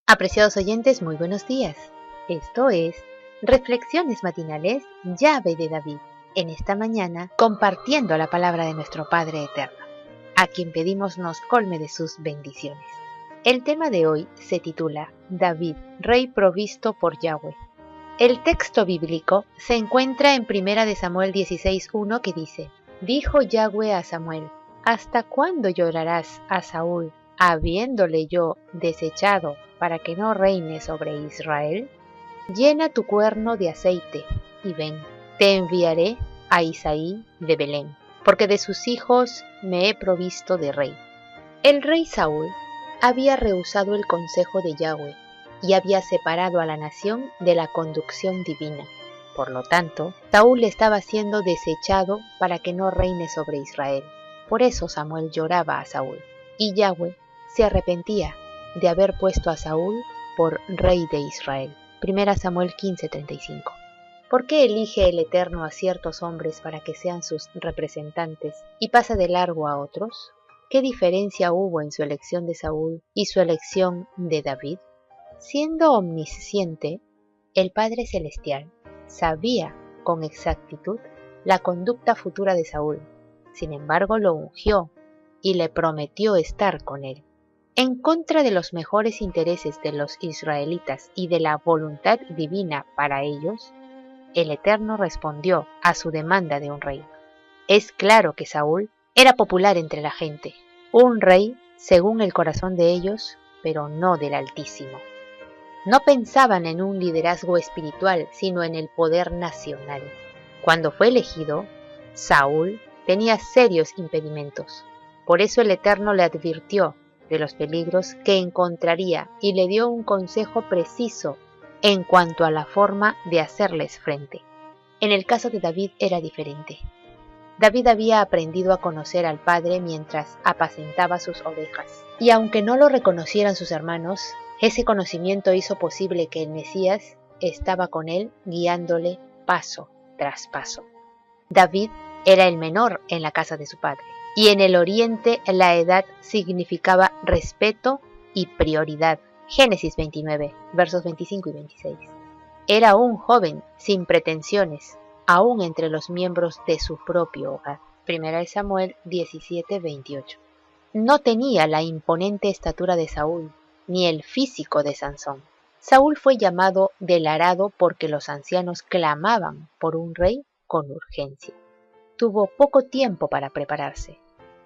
Apreciados oyentes, muy buenos días. Esto es Reflexiones Matinales, Llave de David. En esta mañana, compartiendo la palabra de nuestro Padre Eterno, a quien pedimos nos colme de sus bendiciones. El tema de hoy se titula David, rey provisto por Yahweh. El texto bíblico se encuentra en 1 Samuel 16:1 que dice: Dijo Yahweh a Samuel: ¿Hasta cuándo llorarás a Saúl, habiéndole yo desechado para que no reine sobre Israel? Llena tu cuerno de aceite y ven, te enviaré a Isaí de Belén, porque de sus hijos me he provisto de rey. El rey Saúl había rehusado el consejo de Yahweh y había separado a la nación de la conducción divina. Por lo tanto, Saúl estaba siendo desechado para que no reine sobre Israel. Por eso Samuel lloraba a Saúl, y Yahweh se arrepentía de haber puesto a Saúl por rey de Israel. 1 Samuel 15:35. ¿Por qué elige el Eterno a ciertos hombres para que sean sus representantes y pasa de largo a otros? ¿Qué diferencia hubo en su elección de Saúl y su elección de David? Siendo omnisciente, el Padre Celestial sabía con exactitud la conducta futura de Saúl. Sin embargo, lo ungió y le prometió estar con él. En contra de los mejores intereses de los israelitas y de la voluntad divina para ellos, el Eterno respondió a su demanda de un rey. Es claro que Saúl era popular entre la gente, un rey según el corazón de ellos, pero no del Altísimo. No pensaban en un liderazgo espiritual, sino en el poder nacional. Cuando fue elegido, Saúl tenía serios impedimentos. Por eso el Eterno le advirtió de los peligros que encontraría y le dio un consejo preciso en cuanto a la forma de hacerles frente. En el caso de David era diferente. David había aprendido a conocer al Padre mientras apacentaba sus ovejas. Y aunque no lo reconocieran sus hermanos, ese conocimiento hizo posible que el Mesías estaba con él, guiándole paso tras paso. David era el menor en la casa de su padre, y en el oriente la edad significaba respeto y prioridad. Génesis 29, versos 25 y 26. Era un joven sin pretensiones, aún entre los miembros de su propio hogar. 1 Samuel 17:28. No tenía la imponente estatura de Saúl, ni el físico de Sansón. Saúl fue llamado del arado porque los ancianos clamaban por un rey con urgencia. Tuvo poco tiempo para prepararse.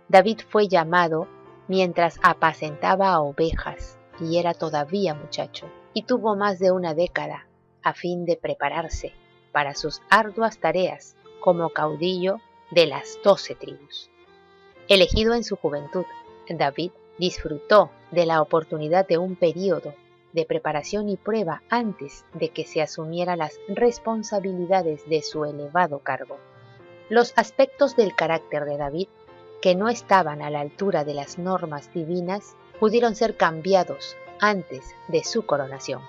David fue llamado mientras apacentaba a ovejas y era todavía muchacho, y tuvo más de una década a fin de prepararse para sus arduas tareas como caudillo de las 12 tribus. Elegido en su juventud, David disfrutó de la oportunidad de un período de preparación y prueba antes de que se asumiera las responsabilidades de su elevado cargo. Los aspectos del carácter de David, que no estaban a la altura de las normas divinas, pudieron ser cambiados antes de su coronación.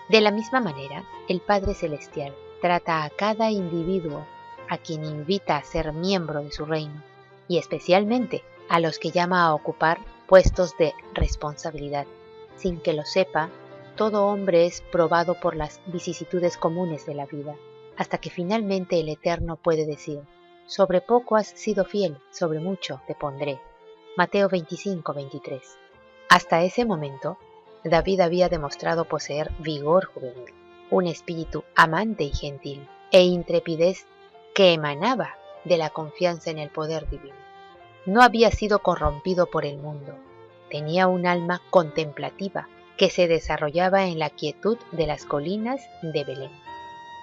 De la misma manera, el Padre Celestial trata a cada individuo a quien invita a ser miembro de su reino, y especialmente a los que llama a ocupar puestos de responsabilidad. Sin que lo sepa, todo hombre es probado por las vicisitudes comunes de la vida, hasta que finalmente el Eterno puede decir: sobre poco has sido fiel, sobre mucho te pondré. Mateo 25:23. Hasta ese momento, David había demostrado poseer vigor juvenil, un espíritu amante y gentil, e intrepidez que emanaba de la confianza en el poder divino. No había sido corrompido por el mundo. Tenía un alma contemplativa que se desarrollaba en la quietud de las colinas de Belén.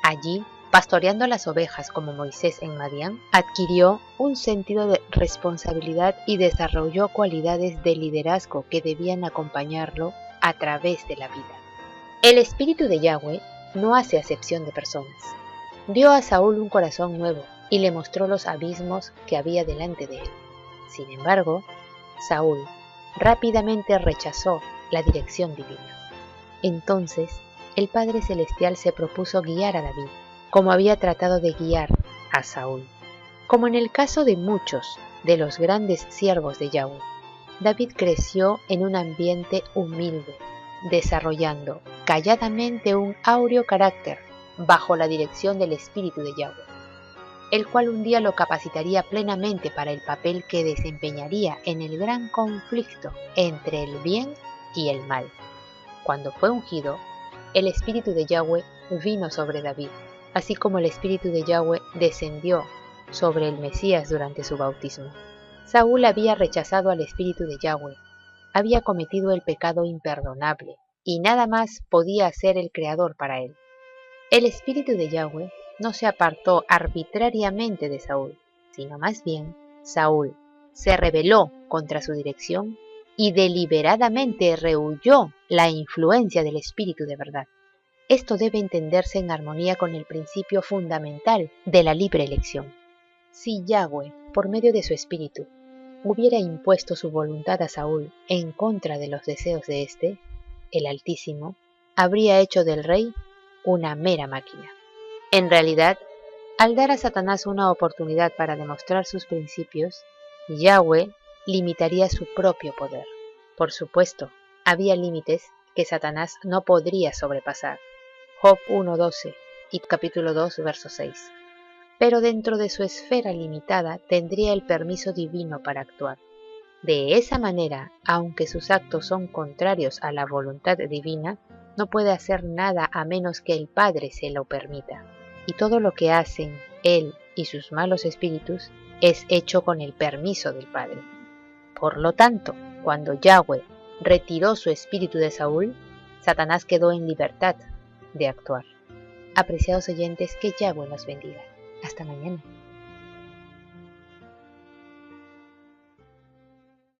Allí, pastoreando las ovejas como Moisés en Madián, adquirió un sentido de responsabilidad y desarrolló cualidades de liderazgo que debían acompañarlo a través de la vida. El Espíritu de Yahweh no hace acepción de personas. Dio a Saúl un corazón nuevo y le mostró los abismos que había delante de él. Sin embargo, Saúl rápidamente rechazó la dirección divina. Entonces, el Padre Celestial se propuso guiar a David, como había tratado de guiar a Saúl. Como en el caso de muchos de los grandes siervos de Yahweh, David creció en un ambiente humilde, desarrollando calladamente un áureo carácter bajo la dirección del Espíritu de Yahweh, el cual un día lo capacitaría plenamente para el papel que desempeñaría en el gran conflicto entre el bien y el mal. Cuando fue ungido, el Espíritu de Yahweh vino sobre David, así como el Espíritu de Yahweh descendió sobre el Mesías durante su bautismo. Saúl había rechazado al Espíritu de Yahweh, había cometido el pecado imperdonable, y nada más podía hacer el Creador para él. El Espíritu de Yahweh no se apartó arbitrariamente de Saúl, sino más bien Saúl se rebeló contra su dirección y deliberadamente rehuyó la influencia del Espíritu de verdad. Esto debe entenderse en armonía con el principio fundamental de la libre elección. Si Yahweh, por medio de su Espíritu, hubiera impuesto su voluntad a Saúl en contra de los deseos de éste, el Altísimo habría hecho del rey una mera máquina. En realidad, al dar a Satanás una oportunidad para demostrar sus principios, Yahweh limitaría su propio poder. Por supuesto, había límites que Satanás no podría sobrepasar. Job 1:12 y capítulo 2, verso 6. Pero dentro de su esfera limitada tendría el permiso divino para actuar. De esa manera, aunque sus actos son contrarios a la voluntad divina, no puede hacer nada a menos que el Padre se lo permita. Y todo lo que hacen él y sus malos espíritus es hecho con el permiso del Padre. Por lo tanto, cuando Yahweh retiró su espíritu de Saúl, Satanás quedó en libertad de actuar. Apreciados oyentes, que Yahweh los bendiga. Hasta mañana.